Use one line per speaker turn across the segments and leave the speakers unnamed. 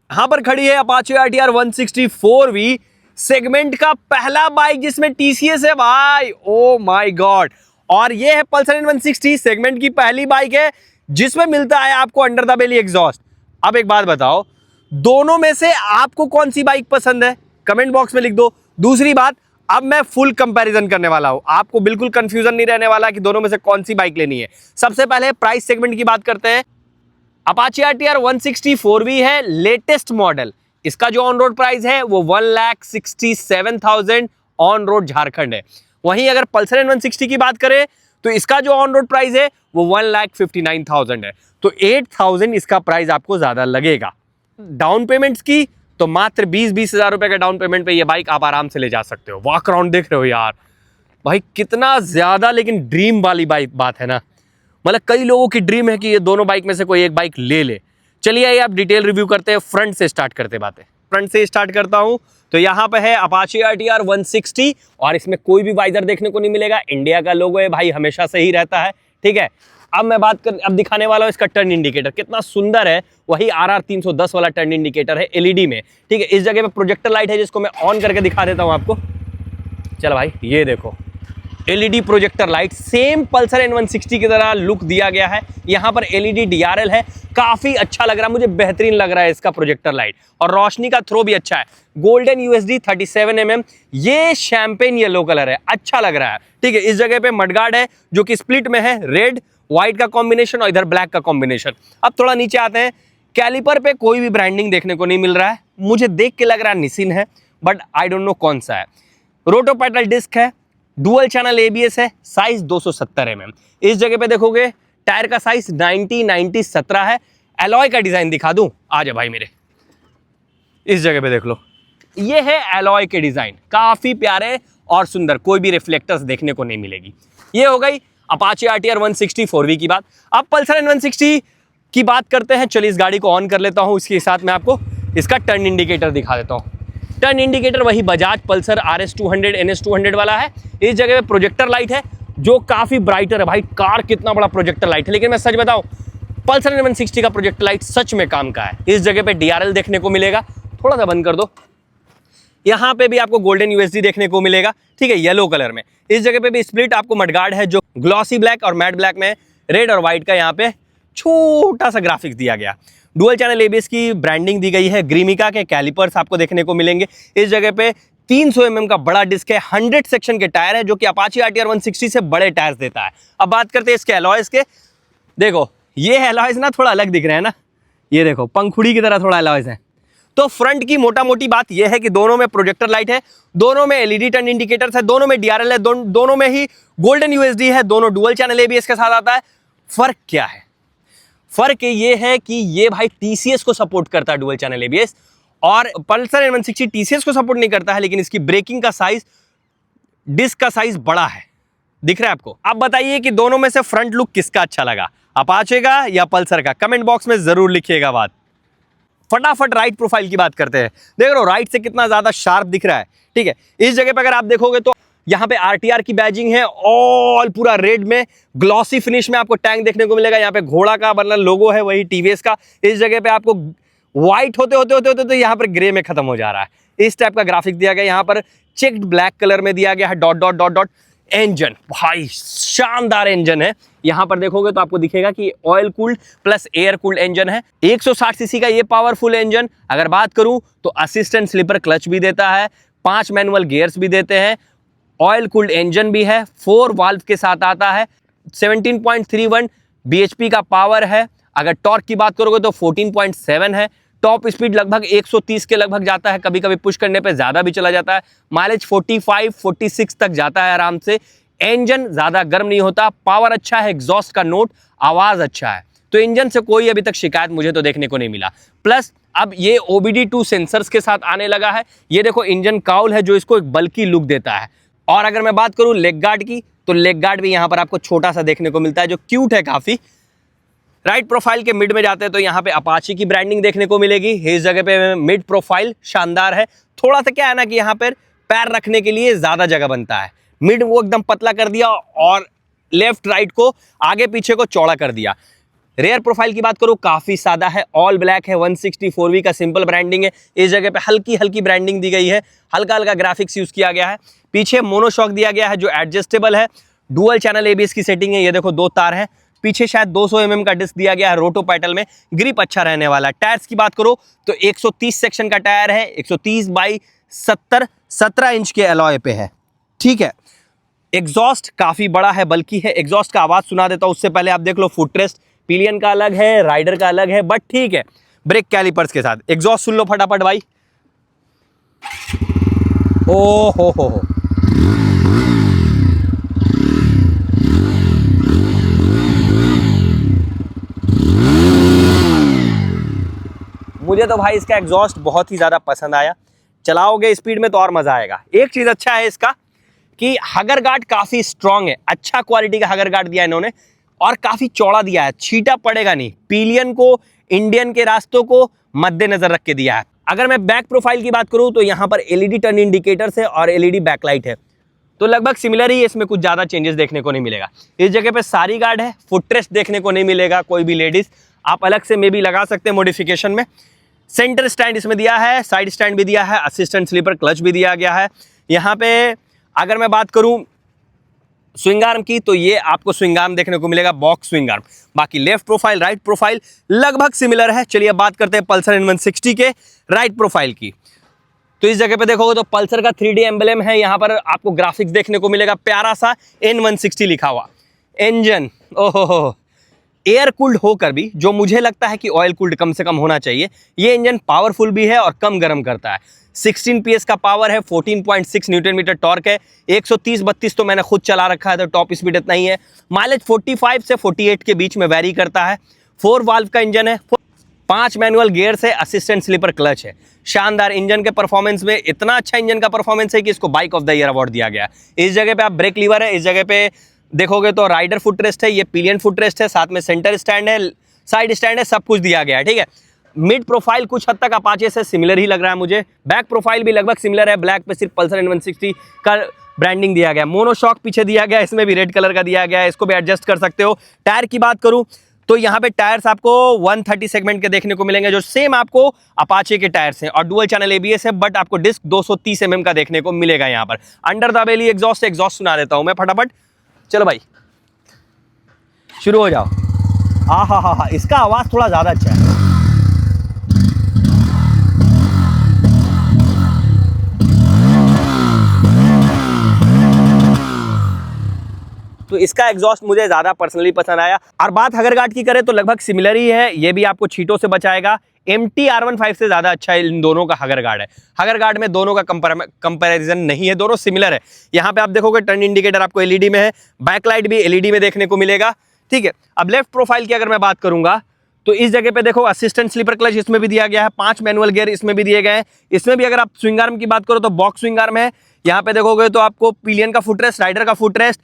यहां पर खड़ी है अपाचे RTR 160 सेगमेंट का पहला बाइक जिसमें टीसीएस है भाई, ओ माय गॉड। और ये है पल्सर N160 सेगमेंट की पहली बाइक है जिसमें मिलता है आपको अंडर द बेली एग्जॉस्ट। अब एक बात बताओ, दोनों में से आपको कौन सी बाइक पसंद है, कमेंट बॉक्स में लिख दो। दूसरी बात, अब मैं फुल कंपैरिजन करने वाला हूं, आपको बिल्कुल कंफ्यूजन नहीं रहने वाला कि दोनों में से कौन सी बाइक लेनी है। सबसे पहले प्राइस सेगमेंट की बात करते हैं। अपाचे RTR 160 है लेटेस्ट मॉडल। इसका जो ऑन रोड प्राइस है वो 1,67,000 ऑन रोड झारखंड है। वहीं अगर पल्सर N160 की बात करें तो इसका जो ऑन रोड प्राइस है वो 1,59,000 है। तो 8,000 इसका प्राइस आपको ज्यादा लगेगा। डाउन पेमेंट्स की तो मात्र 20-20 हजार रुपए का डाउन पेमेंट पे ये बाइक आप आराम से ले जा सकते हो। वॉक अराउंड देख रहे हो यार भाई, कितना ज्यादा लेकिन ड्रीम वाली बात है ना। मतलब कई लोगों की ड्रीम है कि ये दोनों बाइक में से कोई एक बाइक ले ले। चलिए आइए आप डिटेल रिव्यू करते हैं, फ्रंट से स्टार्ट करते बातें। फ्रंट से स्टार्ट करता हूं तो यहाँ पे है अपाचे RTR 160 और इसमें कोई भी वाइजर देखने को नहीं मिलेगा। इंडिया का लोगो है भाई, हमेशा से ही रहता है, ठीक है। अब दिखाने वाला हूं इसका टर्न इंडिकेटर, कितना सुंदर है। वही RR 310 वाला टर्न इंडिकेटर है LED में, ठीक है। इस जगह पे प्रोजेक्टर लाइट है जिसको मैं ऑन करके दिखा देता हूं आपको। चलो भाई ये देखो, LED projector light, same Pulsar N160 की तरह लुक दिया गया है। यहाँ पर LED DRL है, काफी अच्छा लग रहा है मुझे, बेहतरीन लग रहा है इसका प्रोजेक्टर लाइट। और रोशनी का थ्रो भी अच्छा है। गोल्डन USD 37 mm, ये शैंपेन येलो कलर है, अच्छा लग रहा है, ठीक है। इस जगह पे मडगार्ड है जो कि स्प्लिट में है, रेड व्हाइट का कॉम्बिनेशन और इधर ब्लैक का कॉम्बिनेशन। अब थोड़ा नीचे आते हैं, कैलिपर पे कोई भी ब्रांडिंग देखने को नहीं मिल रहा है। मुझे देख के लग रहा है निसिन है, बट आई डोंट नो कौन सा है। रोटो पेडल डिस्क है, डुअल चैनल ABS है, साइज 270 mm। इस जगह पे देखोगे टायर का साइज 90-90-17 है। एलॉय का डिजाइन दिखा दूं, आ जा भाई मेरे, इस जगह पे देख लो, ये है एलॉय के डिजाइन, काफी प्यारे और सुंदर, कोई भी रिफ्लेक्टर्स देखने को नहीं मिलेगी। ये हो गई अपाचे RTR 160 की बात। अब पल्सर N160 की बात करते हैं। चलिए इस गाड़ी को ऑन कर लेता हूं, इसके साथ मैं आपको इसका टर्न इंडिकेटर दिखा देता हूं। टर्न इंडिकेटर वही बजाज पल्सर RS 200 NS 200 वाला है। इस जगह पे प्रोजेक्टर लाइट है जो काफी ब्राइटर है भाई, कार कितना बड़ा प्रोजेक्टर लाइट है। लेकिन मैं सच बताऊं, पल्सर N160 का प्रोजेक्टर लाइट सच में काम का है। इस जगह पे DRL देखने को मिलेगा, थोड़ा सा बंद कर दो। यहाँ पे भी आपको गोल्डन USD देखने को मिलेगा, ठीक है, येलो कलर में। इस जगह पे भी स्प्लिट आपको मडगार्ड है जो ग्लॉसी ब्लैक और मैट ब्लैक में, रेड और व्हाइट का यहाँ पे छोटा सा ग्राफिक्स दिया गया। डुअल चैनल ABS की ब्रांडिंग दी गई है। ग्रीमिका के कैलिपर्स आपको देखने को मिलेंगे। इस जगह पे 300 mm का बड़ा डिस्क है, 100 सेक्शन के टायर है जो कि अपाचे RTR 160 से बड़े टायर्स देता है। अब बात करते हैं इसके एलॉयज के। देखो ये एलॉयज ना थोड़ा अलग दिख रहे हैं ना, ये देखो पंखुड़ी की तरह थोड़ा एलॉयज है। तो फ्रंट की मोटा मोटी बात यह है कि दोनों में प्रोजेक्टर लाइट है, दोनों में LED टर्न इंडिकेटर्स है, दोनों में DRL है, दोनों में ही गोल्डन USD है, दोनों डुअल चैनल ABS के साथ आता है। फर्क क्या है? फर्क ये है कि ये भाई TCS को सपोर्ट करता है डुअल चैनल ABS, और पल्सर N160 TCS को सपोर्ट नहीं करता है। लेकिन इसकी ब्रेकिंग का साइज, डिस्क का साइज बड़ा है, दिख रहा है आपको। आप बताइए कि दोनों में से फ्रंट लुक किसका अच्छा लगा, अपाचे का या पल्सर का? कमेंट बॉक्स में जरूर लिखिएगा बात। फटाफट राइट प्रोफाइल की बात करते हैं। देख रहे हो राइट से कितना ज्यादा शार्प दिख रहा है, ठीक है। इस जगह पे अगर आप देखोगे तो यहाँ पे RTR की बैजिंग है, ऑल पूरा रेड में ग्लॉसी फिनिश में आपको टैंक देखने को मिलेगा। यहाँ पे घोड़ा का मतलब लोगो है वही TVS का। इस जगह पे आपको व्हाइट होते होते तो यहाँ पर ग्रे में खत्म हो जा रहा है। इस टाइप का ग्राफिक दिया गया। यहाँ पर चेक्ड ब्लैक कलर में दिया गया है, dot dot dot dot. Engine भाई शानदार इंजन है। यहां पर देखोगे तो आपको दिखेगा कि oil cooled plus air cooled engine है। 160 सीसी का ये पावरफुल इंजन। अगर बात करूं तो असिस्टेंट स्लीपर क्लच भी देता है, 5 मैनुअल गियर्स भी देते हैं, ऑयल कूल्ड इंजन भी है, 4 वाल्व के साथ आता है, 17.31 bhp का पावर है। अगर टॉर्क की बात करोगे तो 14.7 है। टॉप स्पीड लगभग 130 के लगभग जाता है, कभी कभी पुश करने पे ज्यादा भी चला जाता है। माइलेज 45-46 तक जाता है आराम से। इंजन ज्यादा गर्म नहीं होता, पावर अच्छा है, एग्जॉस्ट का नोट, आवाज अच्छा है। तो इंजन से कोई अभी तक शिकायत मुझे तो देखने को नहीं मिला। प्लस अब ये OBD2 सेंसर्स के साथ आने लगा है। ये देखो इंजन काउल है जो इसको एक बल्की लुक देता है। और अगर मैं बात करूं लेग गार्ड की, तो लेग गार्ड भी यहां पर आपको छोटा सा देखने को मिलता है जो क्यूट है काफी। राइट प्रोफाइल के मिड में जाते हैं तो यहाँ पे अपाचे की ब्रांडिंग देखने को मिलेगी। इस जगह पे मिड प्रोफाइल शानदार है। थोड़ा सा क्या है ना कि यहाँ पर पैर रखने के लिए ज्यादा जगह बनता है। मिड वो एकदम पतला कर दिया और लेफ्ट राइट को आगे पीछे को चौड़ा कर दिया। रेयर प्रोफाइल की बात करो काफी सादा है, ऑल ब्लैक है, 164V का सिंपल ब्रांडिंग है, इस जगह पे हल्की हल्की ब्रांडिंग दी गई है, हल्का हल्का ग्राफिक्स यूज किया गया है, पीछे मोनोशॉक दिया गया है जो एडजस्टेबल है, डुअल चैनल एबीएस की सेटिंग है, ये देखो 2 तार है, पीछे शायद 200 mm का डिस्क दिया गया है रोटो पैटल में, ग्रिप अच्छा रहने वाला। टायर्स की बात करो तो 130 सेक्शन का टायर है, 130 बाई 70 17 इंच के अलॉय पे है, ठीक है। एग्जॉस्ट काफी बड़ा है, बल्कि है, एग्जॉस्ट का आवाज सुना देता हूं उससे पहले आप देख लो फुटरेस्ट, पिलियन का अलग है, राइडर का अलग है, बट ठीक है। ब्रेक कैलिपर्स के साथ एग्जॉस्ट सुन लो फटाफट भाई। ओ हो। मुझे तो भाई इसका एग्जॉस्ट बहुत ही ज्यादा पसंद आया, चलाओगे स्पीड में तो और मजा आएगा। एक चीज अच्छा है इसका कि हगर गार्ड काफी स्ट्रांग है, अच्छा क्वालिटी का हगर गार्ड दिया है इन्होंने और काफी चौड़ा दिया है, छीटा पड़ेगा नहीं, पिलियन को इंडियन के रास्तों को मद्देनजर रख के दिया है। अगर मैं बैक प्रोफाइल की बात करूं तो यहां पर एलईडी टर्न इंडिकेटर्स है और एलईडी बैकलाइट है, तो लगभग सिमिलर ही है, इसमें कुछ ज्यादा चेंजेस देखने को नहीं मिलेगा। इस जगह पे सारी गार्ड है, फुटरेस्ट देखने को नहीं मिलेगा, कोई भी लेडीज आप अलग से मे भी लगा सकते हैं मॉडिफिकेशन में। सेंटर स्टैंड इसमें दिया है, साइड स्टैंड भी दिया है, असिस्टेंट स्लीपर क्लच भी दिया गया है। यहाँ पे अगर मैं बात करूं स्विंग आर्म की तो ये आपको स्विंग आर्म देखने को मिलेगा, बॉक्स स्विंग आर्म। बाकी लेफ्ट प्रोफाइल राइट प्रोफाइल लगभग सिमिलर है। चलिए अब बात करते हैं पल्सर N160 के राइट प्रोफाइल की। तो इस जगह पे देखोगे तो पल्सर का 3D एम्बलम है, यहाँ पर आपको ग्राफिक्स देखने को मिलेगा, प्यारा सा N160 लिखा हुआ। इंजन ओहो एयर कूल्ड होकर भी, जो मुझे लगता है कि ऑयल कूल्ड कम से कम होना चाहिए, ये इंजन पावरफुल भी है और कम गर्म करता है। 16 PS का पावर है, 14.6 न्यूटन मीटर टॉर्क है, 130-32 तो मैंने खुद चला रखा है तो टॉप स्पीड इतना ही है। माइलेज 45 से 48 के बीच में वेरी करता है। 4 वाल्व का इंजन है, 5 मैनुअल गियर से, असिस्टेंट स्लीपर क्लच है। शानदार इंजन के परफॉर्मेंस में, इतना अच्छा इंजन का परफॉर्मेंस है कि इसको bike of the year award दिया गया। इस जगह पे आप ब्रेक लीवर है, इस जगह पे देखोगे तो राइडर फुटरेस्ट है, ये पिलियन फुटरेस्ट है, साथ में सेंटर स्टैंड है, साइड स्टैंड है, सब कुछ दिया गया है, ठीक है। मिड प्रोफाइल कुछ हद तक अपाचे से सिमिलर ही लग रहा है मुझे, बैक प्रोफाइल भी लगभग सिमिलर है, ब्लैक पे सिर्फ पल्सर N160 का ब्रांडिंग दिया गया। मोनोशॉक पीछे दिया गया, इसमें भी रेड कलर का दिया गया है, इसको भी एडजस्ट कर सकते हो। टायर की बात करूं तो यहाँ पे टायर्स आपको 130 सेगमेंट के देखने को मिलेंगे, जो सेम आपको अपाचे के टायर्स हैं, और डुअल चैनल एबीएस है, बट आपको डिस्क 230 mm का देखने को मिलेगा। यहाँ पर अंडर द बेली एग्जॉस्ट सुना देता हूं मैं फटाफट। चलो भाई शुरू हो जाओ। हा, इसका आवाज थोड़ा ज्यादा अच्छा है। तो इसका एग्जॉस्ट मुझे ज्यादा पर्सनली पसंद आया। और बात हगर गार्ड की करें तो लगभग सिमिलर ही है, ये भी आपको छींटों से बचाएगा। MT R15 से ज्यादा अच्छा इन दोनों का हगर गार्ड है। हगर गार्ड में दोनों का कंपैरिजन नहीं है, दोनों सिमिलर है। यहाँ पे आप देखोगे टर्न इंडिकेटर आपको एलईडी में है, बैकलाइट भी एलईडी में देखने को मिलेगा, ठीक है। अब लेफ्ट प्रोफाइल की अगर मैं बात करूंगा तो इस जगह पे देखो असिस्टेंट स्लीपर क्लच इसमें भी दिया गया है, 5 मैनुअल गियर इसमें भी दिए गए हैं। इसमें भी अगर आप स्विंग आर्म की बात करो तो बॉक्स स्विंग आर्म है। यहाँ पे देखोगे तो आपको पिलियन का फुटरेस्ट, राइडर का footrest,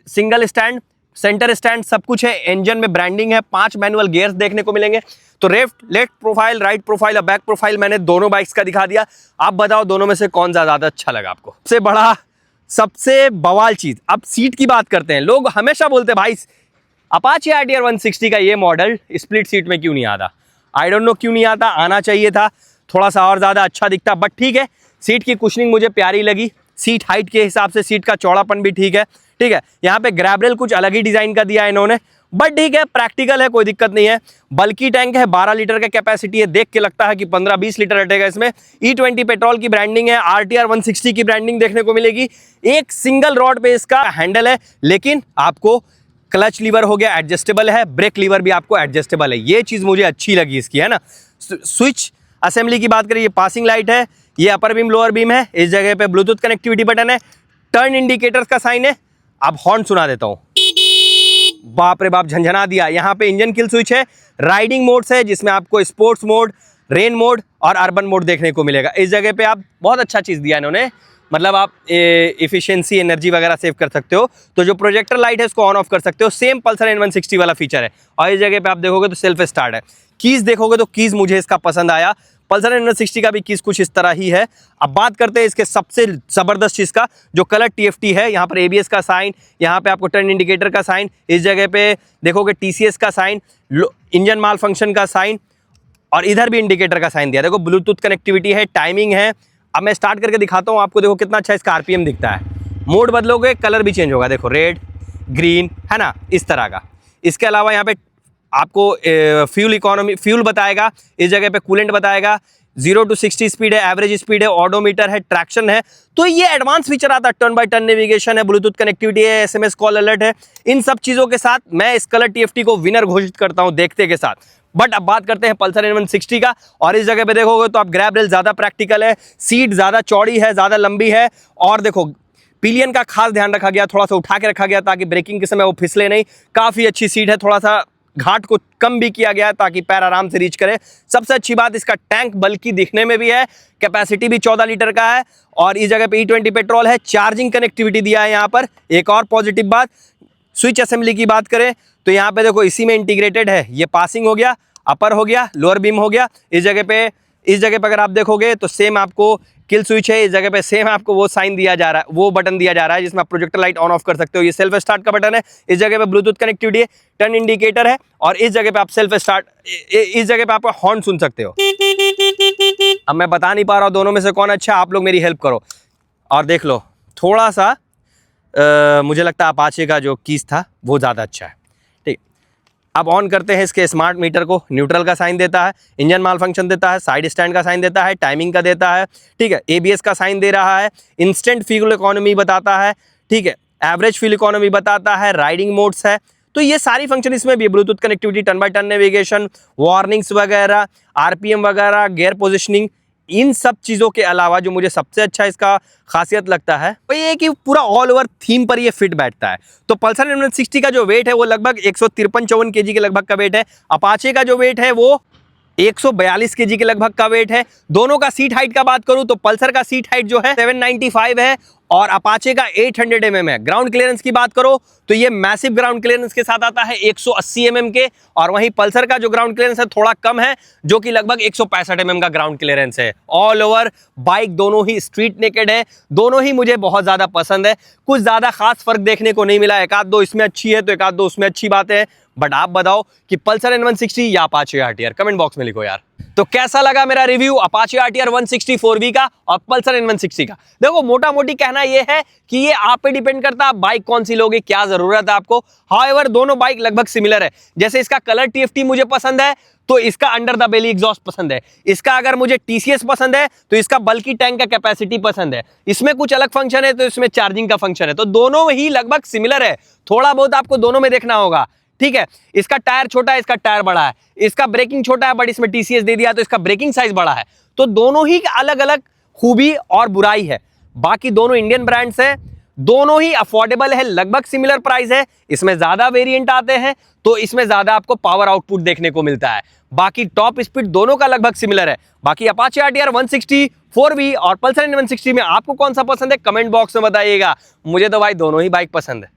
single stand, centre stand सब कुछ है। इंजन में ब्रांडिंग है, 5 मैनुअल गियर्स देखने को मिलेंगे। तो लेफ्ट प्रोफाइल, राइट प्रोफाइल और बैक प्रोफाइल मैंने दोनों बाइक्स का दिखा दिया। आप बताओ दोनों में से कौन सा ज्यादा अच्छा लगा आपको? सबसे बड़ा, सबसे बवाल चीज, अब सीट की बात करते हैं। लोग हमेशा बोलते हैं भाई अपाचे RTR 160 का ये मॉडल स्प्लिट सीट में क्यों नहीं आता। आई डोंट नो क्यों नहीं आता, आना चाहिए था, थोड़ा सा और ज्यादा अच्छा दिखता, बट ठीक है। सीट की कुशनिंग मुझे प्यारी लगी, सीट हाइट के हिसाब से सीट का चौड़ापन भी ठीक है, ठीक है। यहाँ पे ग्रैब रेल कुछ अलग ही डिजाइन का दिया है इन्होंने, बट ठीक है, प्रैक्टिकल है, कोई दिक्कत नहीं है। बल्कि टैंक है, 12 लीटर का कैपेसिटी है, देख के लगता है कि 15-20 लीटर हटेगा इसमें। E20 पेट्रोल की ब्रांडिंग है, RTR 160 की ब्रांडिंग देखने को मिलेगी। एक सिंगल रॉड पे इसका हैंडल है, लेकिन आपको क्लच लीवर हो गया एडजस्टेबल है, ब्रेक लीवर भी आपको एडजस्टेबल है, ये चीज मुझे अच्छी लगी इसकी, है ना। स्विच असेंबली की बात करें, ये पासिंग लाइट है, ये अपर बीम लोअर बीम है, इस जगह पे ब्लूटूथ कनेक्टिविटी बटन है, टर्न इंडिकेटर्स का साइन है। अब हॉर्न सुना देता हूं, बाप रे बाप झंझना दिया। यहाँ पे इंजन किल स्विच है, राइडिंग मोड्स है जिसमें आपको स्पोर्ट्स मोड, रेन मोड और अर्बन मोड देखने को मिलेगा। इस जगह पे आप बहुत अच्छा चीज दिया इन्होंने, मतलब आप इफिशिएंसी, एनर्जी वगैरह सेव कर सकते हो। तो जो प्रोजेक्टर लाइट है उसको ऑन ऑफ कर सकते हो, सेम पल्सर N160 वाला फीचर है। और इस जगह पे आप देखोगे तो सेल्फ स्टार्ट है। कीज देखोगे तो कीज मुझे इसका पसंद आया, पल्सर 160 का भी कीज कुछ इस तरह ही है। अब बात करते हैं इसके सबसे जबरदस्त चीज का, जो कलर TFT है। यहाँ पर ABS का साइन, यहाँ पे आपको टर्न इंडिकेटर का साइन, इस जगह पे देखोगे TCS का साइन, इंजन माल फंक्शन का साइन, और इधर भी इंडिकेटर का साइन दिया। देखो ब्लूटूथ कनेक्टिविटी है, टाइमिंग है। अब मैं स्टार्ट करके दिखाता हूँ आपको, देखो कितना अच्छा इसका RPM दिखता है। मोड बदलोगे कलर भी चेंज होगा, देखो रेड, ग्रीन, है ना, इस तरह का। इसके अलावा यहाँ पे आपको फ्यूल इकोनॉमी, फ्यूल बताएगा, इस जगह पे कूलेंट बताएगा, 0 to 60 स्पीड है, एवरेज स्पीड है, ऑडोमीटर है, ट्रैक्शन है। तो ये एडवांस फीचर आता है, टर्न बाय टर्न नेविगेशन है, ब्लूटूथ कनेक्टिविटी है, SMS कॉल अलर्ट है। इन सब चीजों के साथ मैं इस कलर TFT को विनर घोषित करता हूं देखते के साथ। बट अब बात करते हैं पल्सर 160 का, और इस जगह पे देखोगे तो आप ग्रैब रेल ज्यादा प्रैक्टिकल है, सीट ज्यादा चौड़ी है, ज्यादा लंबी है, और देखो पिलियन का खास ध्यान रखा गया, थोड़ा सा उठा के रखा गया ताकि ब्रेकिंग के समय वो फिसले नहीं। काफी अच्छी सीट है, थोड़ा सा घाट को कम भी किया गया है ताकि पैर आराम से रीच करे। सबसे अच्छी बात, इसका टैंक बल्कि दिखने में भी है, कैपेसिटी भी 14 लीटर का है, और इस जगह पे E20 पेट्रोल है, चार्जिंग कनेक्टिविटी दिया है यहाँ पर। एक और पॉजिटिव बात, स्विच असेंबली की बात करें तो यहाँ पे देखो इसी में इंटीग्रेटेड है। ये पासिंग हो गया, अपर हो गया, लोअर बीम हो गया। इस जगह पे अगर आप देखोगे तो सेम आपको किल स्विच है, इस जगह पे सेम आपको वो साइन दिया जा रहा है, वो बटन दिया जा रहा है जिसमें आप प्रोजेक्टर लाइट ऑन ऑफ कर सकते हो। ये सेल्फ स्टार्ट का बटन है, इस जगह पे ब्लूटूथ कनेक्टिविटी है, टर्न इंडिकेटर है, और इस जगह पे आप सेल्फ स्टार्ट, इस जगह पे आप हॉर्न सुन सकते हो। अब मैं बता नहीं पा रहा हूँ दोनों में से कौन अच्छा, आप लोग मेरी हेल्प करो और देख लो। थोड़ा सा मुझे लगता है अपाचे का जो कीज था वो ज़्यादा अच्छा है। ठीक, अब ऑन करते हैं इसके स्मार्ट मीटर को। न्यूट्रल का साइन देता है, इंजन माल फंक्शन देता है, साइड स्टैंड का साइन देता है, टाइमिंग का देता है, ठीक है, ABS का साइन दे रहा है, इंस्टेंट फ्यूल इकोनॉमी बताता है, ठीक है, एवरेज फ्यूल इकोनॉमी बताता है, राइडिंग मोड्स है। तो ये सारी फंक्शन इसमें भी, Bluetooth connectivity, turn by turn navigation, warnings वगैरह, RPM वगैरह, गियर पोजिशनिंग। इन सब चीज़ों के अलावा जो मुझे सबसे अच्छा इसका खासियत लगता है वो ये कि पूरा ऑल ओवर थीम पर ये फिट बैठता है। तो पल्सर 160 का जो वेट है वो लगभग 153-54 kg के लगभग का वेट है। अपाचे का जो वेट है वो 142 kg के लगभग का वेट है। दोनों का सीट हाइट का बात करूं तो पल्सर का सीट हाइट जो है 795 है और अपाचे का 800 mm है। ग्राउंड क्लियरेंस की बात करो तो ये मैसिव ग्राउंड क्लियरेंस के साथ आता है 180 mm के, और वहीं पल्सर का जो ग्राउंड क्लियरेंस है थोड़ा कम है, जो कि लगभग 165 mm का ग्राउंड क्लियरेंस है। ऑल ओवर बाइक दोनों ही स्ट्रीट नेकेड है, दोनों ही मुझे बहुत ज्यादा पसंद है। कुछ ज्यादा खास फर्क देखने को नहीं मिला, एक आध दो इसमें अच्छी है तो एक आध दो उसमें अच्छी बात है। बट आप बताओ कि पल्सर N160 या अपाचे RTR, कमेंट बॉक्स में लिखो यार। तो कैसा लगा मेरा रिव्यू अपाचे RTR 160 4V का और पल्सर N160 का। देखो मोटा मोटी कहना यह है कि ये आप पे डिपेंड करता है आप बाइक कौन सी लोगे, क्या जरूरत है आपको। हाउएवर दोनों बाइक लगभग सिमिलर है। जैसे इसका कलर TFT मुझे पसंद है तो इसका अंडर द बेली एग्जॉस्ट पसंद है। इसका अगर मुझे TCS पसंद है तो इसका बल्कि टैंक का कैपेसिटी पसंद है। इसमें कुछ अलग फंक्शन है तो इसमें चार्जिंग का फंक्शन है। तो दोनों ही लगभग सिमिलर है, थोड़ा बहुत आपको दोनों में देखना होगा, ठीक है। इसका टायर छोटा है, इसका टायर बड़ा है, इसका ब्रेकिंग छोटा है बट इसमें TCS दे दिया तो इसका ब्रेकिंग साइज बड़ा है। तो दोनों ही अलग अलग खूबी और बुराई है। बाकी दोनों इंडियन ब्रांड्स है, दोनों ही अफोर्डेबल है, लगभग सिमिलर प्राइस है। इसमें ज्यादा वेरिएंट आते हैं तो इसमें ज्यादा आपको पावर आउटपुट देखने को मिलता है। बाकी टॉप स्पीड दोनों का लगभग सिमिलर है। बाकी अपाचे RTR 160 4V और पल्सर N160 में आपको कौन सा पसंद है कमेंट बॉक्स में बताइएगा। मुझे तो भाई दोनों ही बाइक पसंद है।